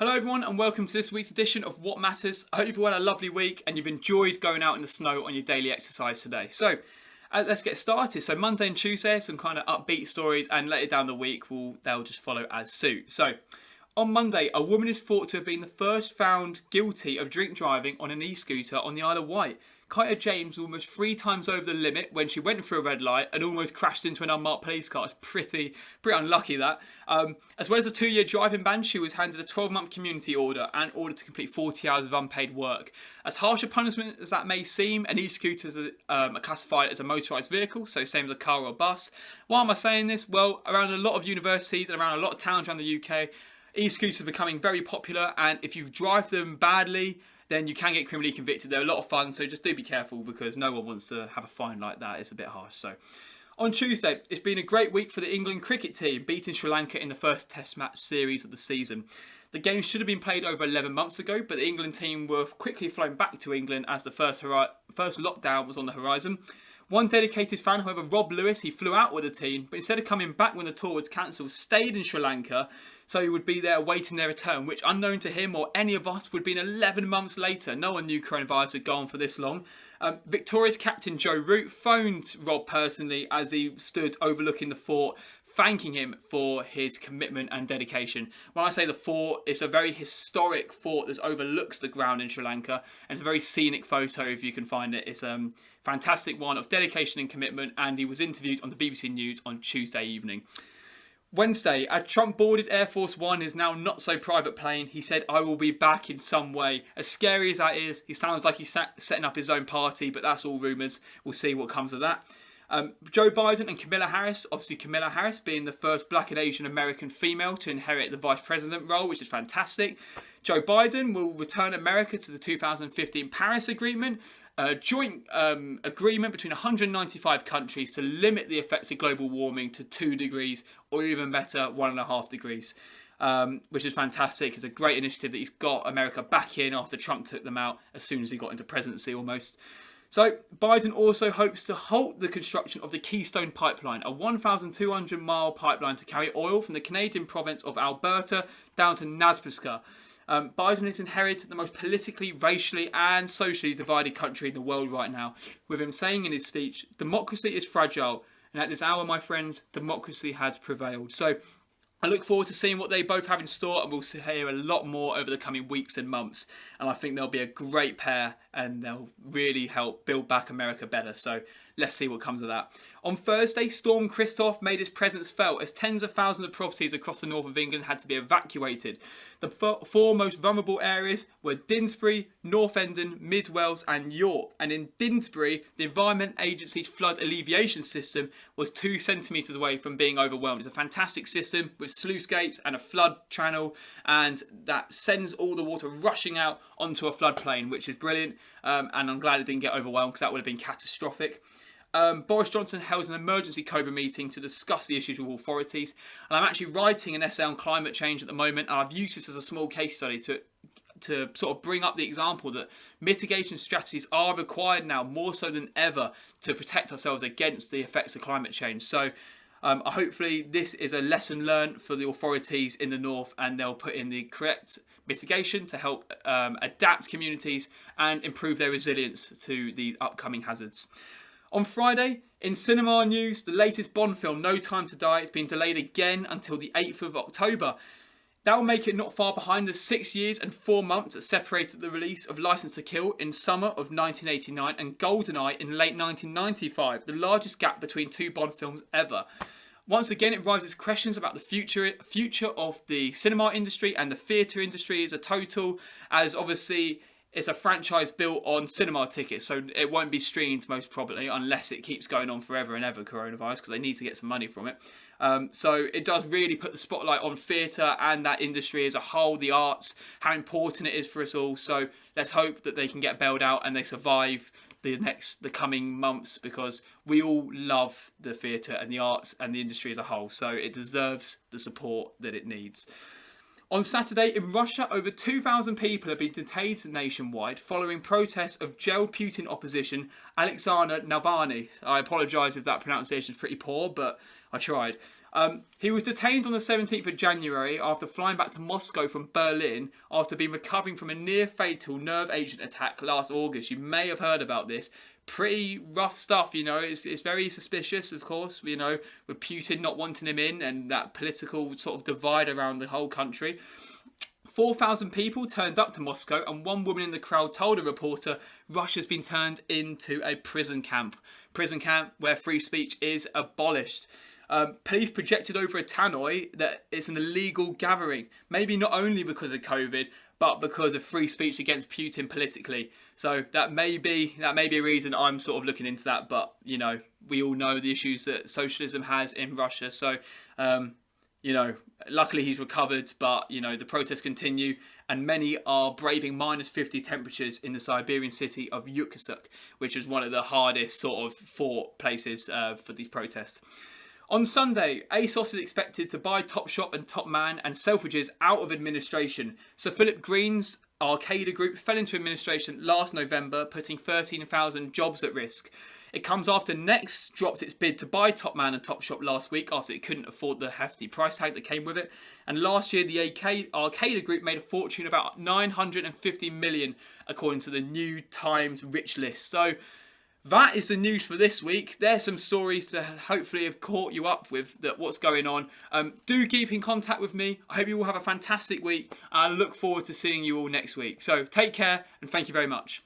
Hello everyone and welcome to this week's edition of What Matters. I hope you've all had a lovely week and you've enjoyed going out in the snow on your daily exercise today. Let's get started. So Monday and Tuesday, some kind of upbeat stories, and later down the week they'll just follow as suit. So on Monday, a woman is thought to have been the first found guilty of drink driving on an e-scooter on the Isle of Wight. Kyra James was almost 3 times over the limit when she went through a red light and almost crashed into an unmarked police car. It's pretty unlucky that. As well as a 2-year driving ban, she was handed a 12-month community order and ordered to complete 40 hours of unpaid work. As harsh a punishment as that may seem, an e-scooter are classified as a motorised vehicle, so same as a car or a bus. Why am I saying this? Well, around a lot of universities and around a lot of towns around the UK, e-scooters are becoming very popular, and if you drive them badly, then you can get criminally convicted. They're a lot of fun, so just do be careful because no one wants to have a fine like that. It's a bit harsh. So, on Tuesday, it's been a great week for the England cricket team, beating Sri Lanka in the first Test match series of the season. The game should have been played over 11 months ago, but the England team were quickly flown back to England as the first lockdown was on the horizon. One dedicated fan, however, Rob Lewis, he flew out with the team, but instead of coming back when the tour was cancelled, stayed in Sri Lanka, so he would be there awaiting their return, which unknown to him or any of us would have been 11 months later. No one knew coronavirus would go on for this long. Victoria's captain Joe Root phoned Rob personally as he stood overlooking the fort, thanking him for his commitment and dedication. When I say the fort, it's a very historic fort that overlooks the ground in Sri Lanka, and it's a very scenic photo if you can find it. It's a fantastic one of dedication and commitment, and he was interviewed on the BBC News on Tuesday evening. Wednesday, a Trump boarded Air Force One, his now not so private plane. He said, "I will be back in some way." As scary as that is, he sounds like he's setting up his own party, but that's all rumours. We'll see what comes of that. Joe Biden and Kamala Harris, obviously Kamala Harris being the first Black and Asian American female to inherit the vice president role, which is fantastic. Joe Biden will return America to the 2015 Paris Agreement, a joint agreement between 195 countries to limit the effects of global warming to 2 degrees, or even better, 1.5 degrees. Which is fantastic. It's a great initiative that he's got America back in after Trump took them out as soon as he got into presidency almost. So Biden also hopes to halt the construction of the Keystone pipeline, a 1,200-mile pipeline to carry oil from the Canadian province of Alberta down to Nebraska. Biden has inherited the most politically, racially and socially divided country in the world right now, with him saying in his speech, "Democracy is fragile, and at this hour, my friends, democracy has prevailed." So I look forward to seeing what they both have in store, and we'll hear a lot more over the coming weeks and months. And I think they'll be a great pair, and they'll really help build back America better. So let's see what comes of that. On Thursday, Storm Christoph made his presence felt as tens of thousands of properties across the north of England had to be evacuated. The 4 most vulnerable areas were Didsbury, North Endon, Mid Wales and York. And in Didsbury, the Environment Agency's flood alleviation system was 2 centimetres away from being overwhelmed. It's a fantastic system with sluice gates and a flood channel, and that sends all the water rushing out onto a floodplain, which is brilliant. And I'm glad it didn't get overwhelmed because that would have been catastrophic. Boris Johnson held an emergency Cobra meeting to discuss the issues with authorities, and I'm actually writing an essay on climate change at the moment, and I've used this as a small case study to sort of bring up the example that mitigation strategies are required now more so than ever to protect ourselves against the effects of climate change. So hopefully this is a lesson learned for the authorities in the north, and they'll put in the correct mitigation to help adapt communities and improve their resilience to these upcoming hazards. On Friday, in cinema news, the latest Bond film, No Time to Die, has been delayed again until the 8th of October. That will make it not far behind the 6 years and 4 months that separated the release of Licence to Kill in summer of 1989 and GoldenEye in late 1995, the largest gap between 2 Bond films ever. Once again, it raises questions about the future of the cinema industry and the theatre industry as a total, as obviously it's a franchise built on cinema tickets, so it won't be streamed most probably unless it keeps going on forever and ever, coronavirus, because they need to get some money from it. So it does really put the spotlight on theatre and that industry as a whole, the arts, how important it is for us all. So let's hope that they can get bailed out and they survive the coming months, because we all love the theatre and the arts and the industry as a whole. So it deserves the support that it needs. On Saturday in Russia, over 2,000 people have been detained nationwide following protests of jailed Putin opposition Alexei Navalny. I apologise if that pronunciation is pretty poor, but I tried. He was detained on the 17th of January after flying back to Moscow from Berlin after being recovering from a near-fatal nerve agent attack last August. You may have heard about this. Pretty rough stuff, you know. It's very suspicious, of course, you know, with Putin not wanting him in and that political sort of divide around the whole country. 4,000 people turned up to Moscow, and one woman in the crowd told a reporter Russia's been turned into a prison camp where free speech is abolished. Police projected over a tannoy that it's an illegal gathering, maybe not only because of COVID, but because of free speech against Putin politically. So that may be a reason I'm sort of looking into that. But, you know, we all know the issues that socialism has in Russia. So, you know, luckily he's recovered, but, you know, the protests continue and many are braving -50 temperatures in the Siberian city of Yakutsk, which was one of the hardest sort of fought places for these protests. On Sunday, Asos is expected to buy Topshop and Topman and Selfridges out of administration. Sir Philip Green's Arcada Group fell into administration last November, putting 13,000 jobs at risk. It comes after Next dropped its bid to buy Topman and Topshop last week after it couldn't afford the hefty price tag that came with it. And last year, the Arcada Group made a fortune of about 950 million, according to the New Times Rich List. So that is the news for this week. There's some stories to hopefully have caught you up with what's going on. Do keep in contact with me. I hope you all have a fantastic week. I look forward to seeing you all next week. So take care and thank you very much.